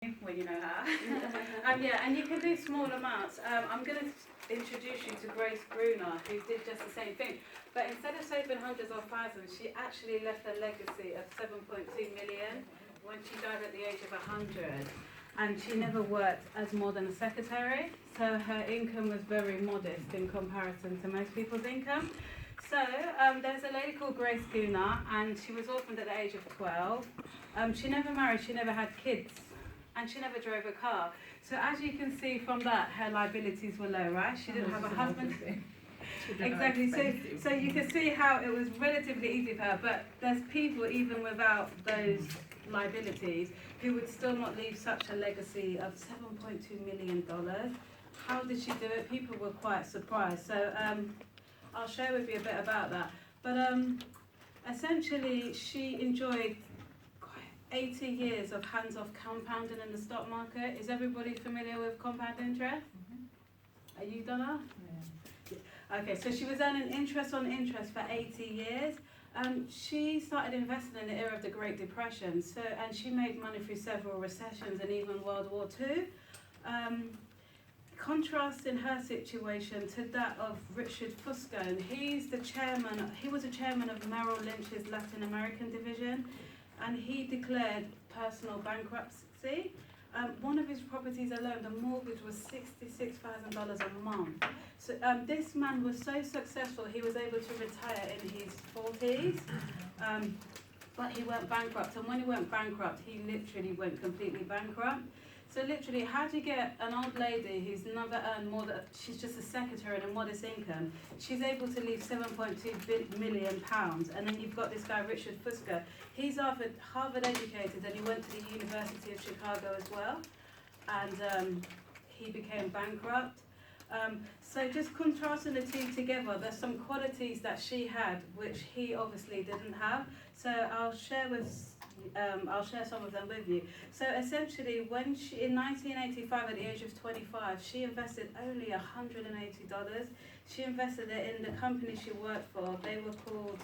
Well, you know how. Yeah, and you can do small amounts. I'm going to introduce you to Grace Groner, who did just the same thing. But instead of saving hundreds or thousands, she actually left a legacy of 7.2 million when she died at the age of 100. And she never worked as more than a secretary, so her income was very modest in comparison to most people's income. So there's a lady called Grace Groner, and she was orphaned at the age of 12. She never married, she never had kids, and she never drove a car. So as you can see from that, her liabilities were low, right? She didn't have a husband. Exactly. So you can see how it was relatively easy for her. But there's people even without those liabilities who would still not leave such a legacy of $7.2 million. How did she do it? People were quite surprised. So I'll share with you a bit about that. But essentially, she enjoyed 80 years of hands-off compounding in the stock market. Is everybody familiar with compound interest? Are you, Donna? Yeah. Okay, so she was earning interest on interest for 80 years. She started investing in the era of the Great Depression, and she made money through several recessions and even World War II. Contrasting her situation to that of Richard Fusco, he was a chairman of Merrill Lynch's Latin American division, and he declared personal bankruptcy. One of his properties alone, the mortgage was $66,000 a month. So this man was so successful, he was able to retire in his 40s, but he went bankrupt. And when he went bankrupt, he literally went completely bankrupt. So literally, how do you get an old lady who's never earned more than, she's just a secretary and a modest income, she's able to leave £7.2 million, and then you've got this guy, Richard Fusco. He's Harvard educated, and he went to the University of Chicago as well, and he became bankrupt. So just contrasting the two together, there's some qualities that she had, which he obviously didn't have. So I'll share some of them with you. So essentially, in 1985, at the age of 25, she invested only $180. She invested it in the company she worked for. They were called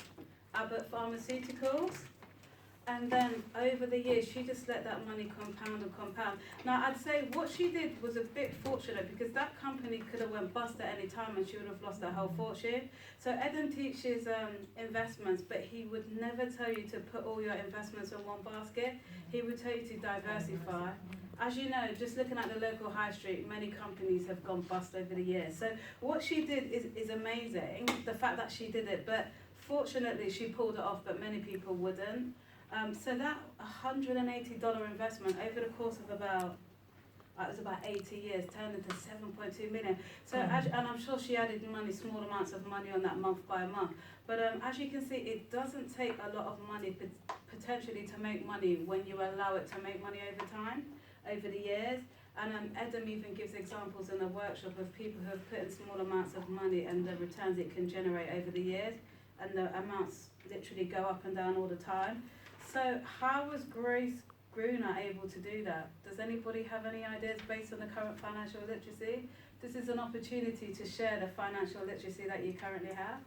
Abbott Pharmaceuticals. And then over the years, she just let that money compound and compound. Now, I'd say what she did was a bit fortunate, because that company could have went bust at any time and she would have lost her whole fortune. So Eden teaches investments, but he would never tell you to put all your investments in one basket. He would tell you to diversify. As you know, just looking at the local high street, many companies have gone bust over the years. So what she did is amazing, the fact that she did it, but fortunately she pulled it off, but many people wouldn't. So that $180 investment over the course of about 80 years turned into 7.2 million. So and I'm sure she added small amounts of money on that month by month. But as you can see, it doesn't take a lot of money potentially to make money when you allow it to make money over time, over the years. And Edem even gives examples in the workshop of people who have put in small amounts of money and the returns it can generate over the years, and the amounts literally go up and down all the time. So how was Grace Groner able to do that? Does anybody have any ideas based on the current financial literacy? This is an opportunity to share the financial literacy that you currently have.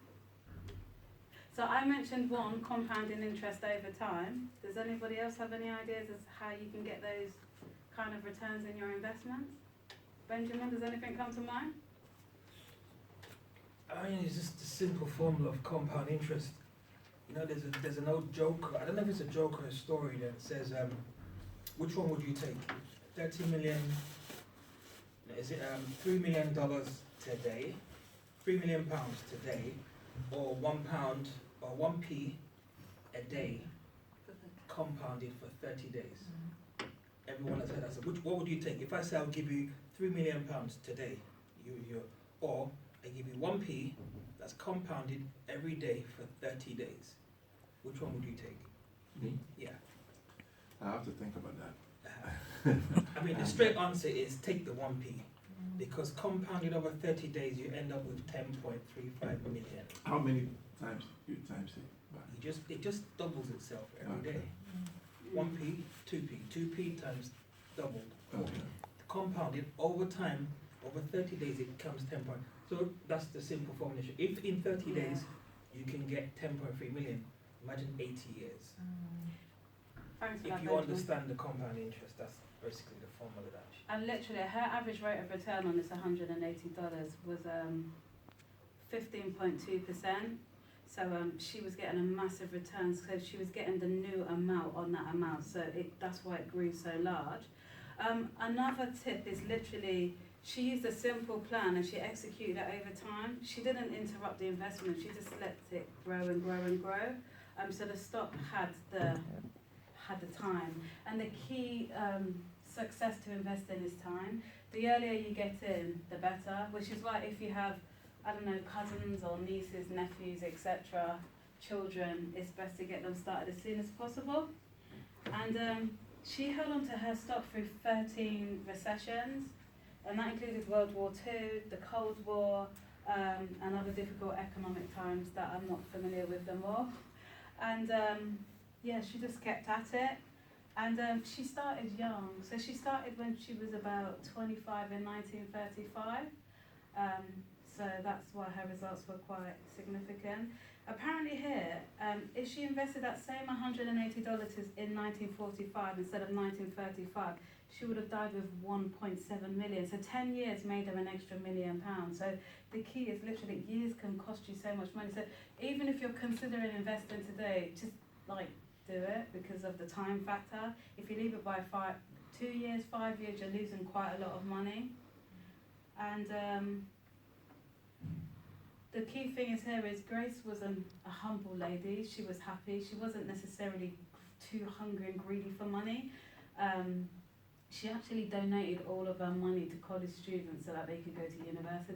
So I mentioned one, compounding interest over time. Does anybody else have any ideas as how you can get those kind of returns in your investments? Benjamin, does anything come to mind? I mean, it's just a simple formula of compound interest. You know, there's an old joke, I don't know if it's a joke or a story, that says, which one would you take? 30 million, is it $3 million today, £3 million today, or £1 or 1p a day compounded for 30 days? Everyone has heard that. So what would you take? If I say I'll give you £3 million today, or I give you 1p that's compounded every day for 30 days, which one would you take? Me? Yeah. I have to think about that. I mean, the straight answer is take the 1p, because compounded over 30 days, you end up with 10.35 million. How many times you times it? It just doubles itself every day. 1p, 2p, 2p times doubled. Okay. Compounded over time, over 30 days, it becomes 10 point. So that's the simple formulation. If in 30 days you can get 10.3 million, imagine 80 years. Thanks for If that, you Benjamin. understand the compound interest, that's basically the formula that she. And literally, her average rate of return on this $180 was 15.2%. So she was getting a massive return, so she was getting the new amount on that amount. So that's why it grew so large. Another tip is literally, she used a simple plan and she executed it over time. She didn't interrupt the investment, she just let it grow and grow and grow. So the stock had the time. And the key success to invest in is time. The earlier you get in, the better, which is why if you have, I don't know, cousins or nieces, nephews, etc., children, it's best to get them started as soon as possible. And she held on to her stock through 13 recessions, and that included World War II, the Cold War, and other difficult economic times that I'm not familiar with them all. And yeah, she just kept at it. And she started young. So she started when she was about 25 in 1935. So that's why her results were quite significant. Apparently here, if she invested that same $180 in 1945 instead of 1935, she would have died with 1.7 million. So 10 years made her an extra £1 million. So the key is literally years can cost you so much money. So even if you're considering investing today, just like do it because of the time factor. If you leave it by 2 years, 5 years, you're losing quite a lot of money. And the key thing is here is Grace was a humble lady. She was happy. She wasn't necessarily too hungry and greedy for money. She actually donated all of her money to college students so that they could go to university.